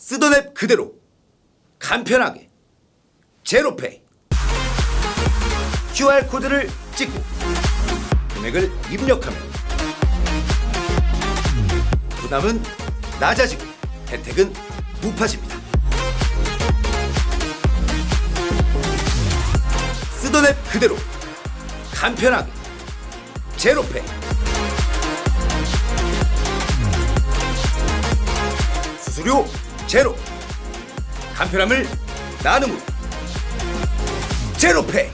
쓰던 앱 그대로 간편하게 제로페이. QR코드를 찍고 금액을 입력하면 부담은 낮아지고 혜택은 높아집니다. 쓰던 앱 그대로 간편하게 제로페이. 수수료 제로, 간편함을 나눔으로 제로페이.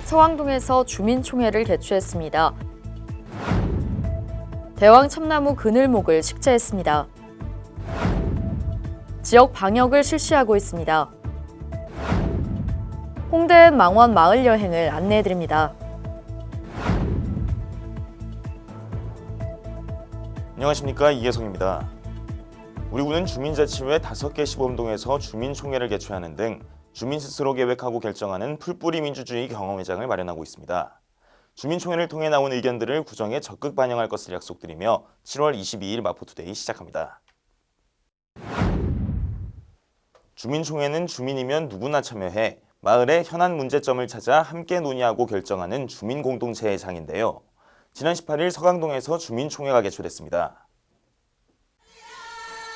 서왕동에서 주민총회를 개최했습니다. 대왕 참나무 그늘목을 식재했습니다. 지역 방역을 실시하고 있습니다. 홍대엔 망원 마을 여행을 안내해드립니다. 안녕하십니까, 이계성입니다. 우리 구는 주민자치회 5개 시범동에서 주민총회를 개최하는 등 주민 스스로 계획하고 결정하는 풀뿌리 민주주의 경험회장을 마련하고 있습니다. 주민총회를 통해 나온 의견들을 구정에 적극 반영할 것을 약속드리며 7월 22일 마포투데이 시작합니다. 주민총회는 주민이면 누구나 참여해 마을의 현안 문제점을 찾아 함께 논의하고 결정하는 주민공동체의 장인데요. 지난 18일 서강동에서 주민총회가 개최됐습니다.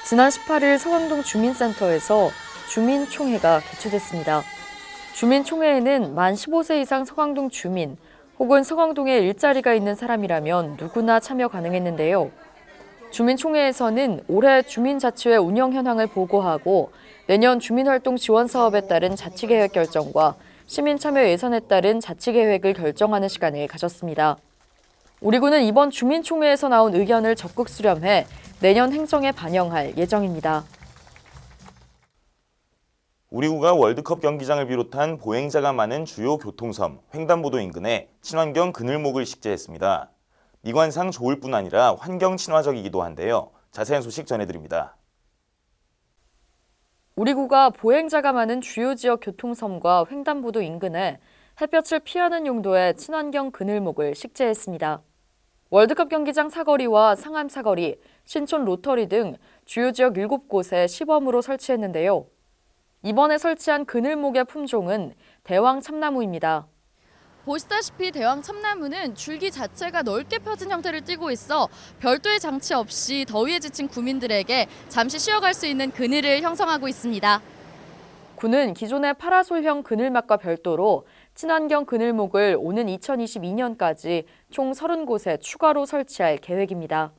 지난 18일 서강동 주민센터에서 주민총회가 개최됐습니다. 주민총회에는 만 15세 이상 서강동 주민 혹은 서강동에 일자리가 있는 사람이라면 누구나 참여 가능했는데요. 주민총회에서는 올해 주민자치회 운영 현황을 보고하고 내년 주민활동 지원 사업에 따른 자치계획 결정과 시민참여 예산에 따른 자치계획을 결정하는 시간을 가졌습니다. 우리 구는 이번 주민총회에서 나온 의견을 적극 수렴해 내년 행정에 반영할 예정입니다. 우리 구가 월드컵 경기장을 비롯한 보행자가 많은 주요 교통섬 횡단보도 인근에 친환경 그늘목을 식재했습니다. 미관상 좋을 뿐 아니라 환경 친화적이기도 한데요. 자세한 소식 전해드립니다. 우리 구가 보행자가 많은 주요 지역 교통섬과 횡단보도 인근에 햇볕을 피하는 용도의 친환경 그늘목을 식재했습니다. 월드컵 경기장 사거리와 상암 사거리, 신촌 로터리 등 주요 지역 7곳에 시범으로 설치했는데요. 이번에 설치한 그늘목의 품종은 대왕 참나무입니다. 보시다시피 대왕 참나무는 줄기 자체가 넓게 펴진 형태를 띠고 있어 별도의 장치 없이 더위에 지친 구민들에게 잠시 쉬어갈 수 있는 그늘을 형성하고 있습니다. 구는 기존의 파라솔형 그늘막과 별도로 친환경 그늘목을 오는 2022년까지 총 30곳에 추가로 설치할 계획입니다.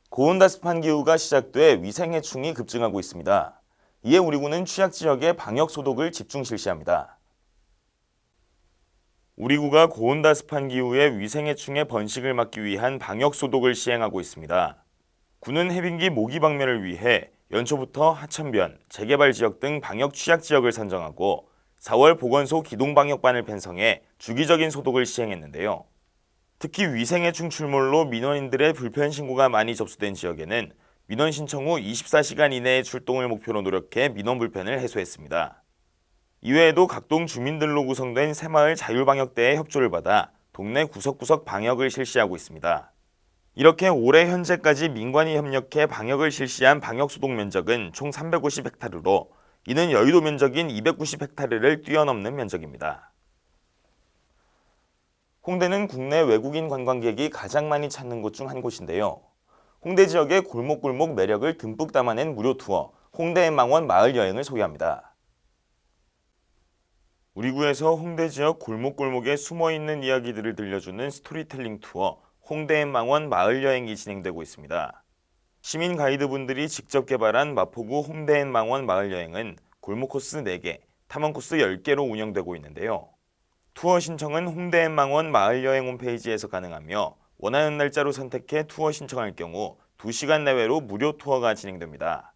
고온다습한 기후가 시작돼 위생해충이 급증하고 있습니다. 이에 우리 구는 취약지역에 방역소독을 집중 실시합니다. 우리 구가 고온다습한 기후에 위생해충의 번식을 막기 위한 방역소독을 시행하고 있습니다. 구는 해빙기 모기 방면을 위해 연초부터 하천변, 재개발 지역 등 방역 취약지역을 선정하고 4월 보건소 기동방역반을 편성해 주기적인 소독을 시행했는데요. 특히 위생해충 출몰로 민원인들의 불편 신고가 많이 접수된 지역에는 민원 신청 후 24시간 이내의 출동을 목표로 노력해 민원 불편을 해소했습니다. 이외에도 각동 주민들로 구성된 새마을 자율방역대의 협조를 받아 동네 구석구석 방역을 실시하고 있습니다. 이렇게 올해 현재까지 민관이 협력해 방역을 실시한 방역소독 면적은 총 350헥타르로 이는 여의도 면적인 290헥타르를 뛰어넘는 면적입니다. 홍대는 국내 외국인 관광객이 가장 많이 찾는 곳 중 한 곳인데요. 홍대 지역의 골목골목 매력을 듬뿍 담아낸 무료 투어, 홍대앤망원 마을 여행을 소개합니다. 우리 구에서 홍대 지역 골목골목에 숨어있는 이야기들을 들려주는 스토리텔링 투어, 홍대앤망원 마을 여행이 진행되고 있습니다. 시민 가이드분들이 직접 개발한 마포구 홍대앤망원 마을 여행은 골목 코스 4개, 탐험 코스 10개로 운영되고 있는데요. 투어 신청은 홍대앤망원 마을 여행 홈페이지에서 가능하며 원하는 날짜로 선택해 투어 신청할 경우 2시간 내외로 무료 투어가 진행됩니다.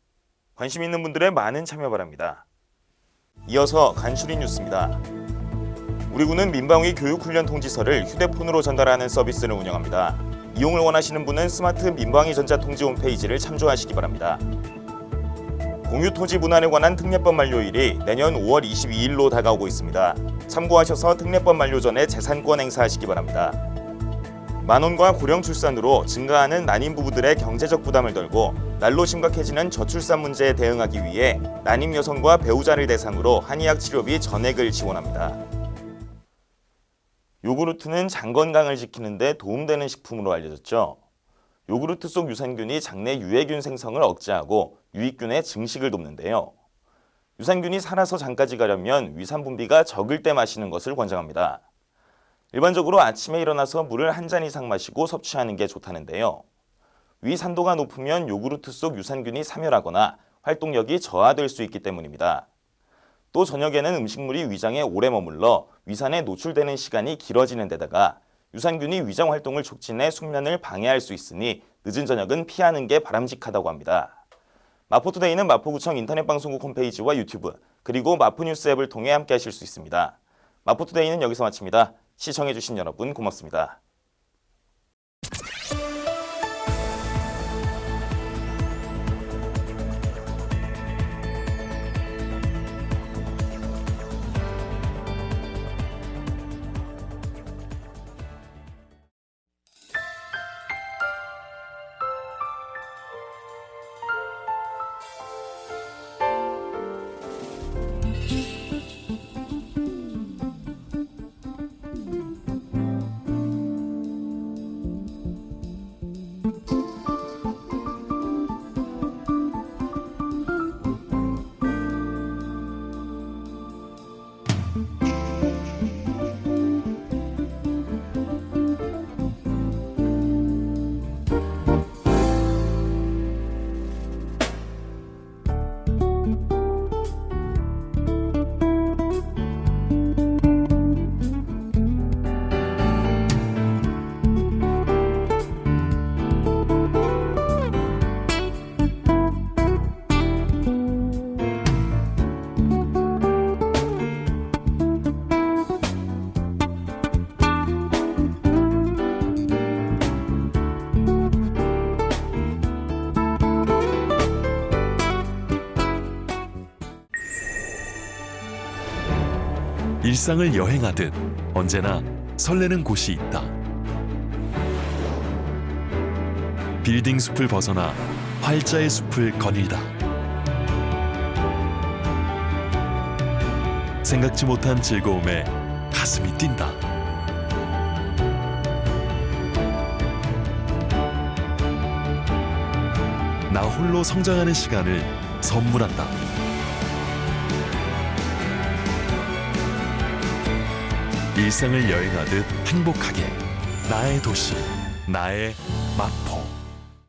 관심 있는 분들의 많은 참여 바랍니다. 이어서 간추린 뉴스입니다. 우리 군은 민방위 교육훈련 통지서를 휴대폰으로 전달하는 서비스를 운영합니다. 이용을 원하시는 분은 스마트 민방위 전자통지 홈페이지를 참조하시기 바랍니다. 공유토지 분할에 관한 특례법 만료일이 내년 5월 22일로 다가오고 있습니다. 참고하셔서 특례법 만료 전에 재산권 행사하시기 바랍니다. 만원과 고령 출산으로 증가하는 난임 부부들의 경제적 부담을 덜고 날로 심각해지는 저출산 문제에 대응하기 위해 난임 여성과 배우자를 대상으로 한의학 치료비 전액을 지원합니다. 요구르트는 장 건강을 지키는 데 도움되는 식품으로 알려졌죠. 요구르트 속 유산균이 장내 유해균 생성을 억제하고 유익균의 증식을 돕는데요. 유산균이 살아서 장까지 가려면 위산 분비가 적을 때 마시는 것을 권장합니다. 일반적으로 아침에 일어나서 물을 한 잔 이상 마시고 섭취하는 게 좋다는데요. 위 산도가 높으면 요구르트 속 유산균이 사멸하거나 활동력이 저하될 수 있기 때문입니다. 또 저녁에는 음식물이 위장에 오래 머물러 위산에 노출되는 시간이 길어지는 데다가 유산균이 위장 활동을 촉진해 숙면을 방해할 수 있으니 늦은 저녁은 피하는 게 바람직하다고 합니다. 마포투데이는 마포구청 인터넷방송국 홈페이지와 유튜브 그리고 마포뉴스 앱을 통해 함께 하실 수 있습니다. 마포투데이는 여기서 마칩니다. 시청해주신 여러분 고맙습니다. 일상을 여행하듯 언제나 설레는 곳이 있다. 빌딩 숲을 벗어나 활자의 숲을 거닐다. 생각지 못한 즐거움에 가슴이 뛴다. 나 홀로 성장하는 시간을 선물한다. 일상을 여행하듯 행복하게 나의 도시, 나의 마포.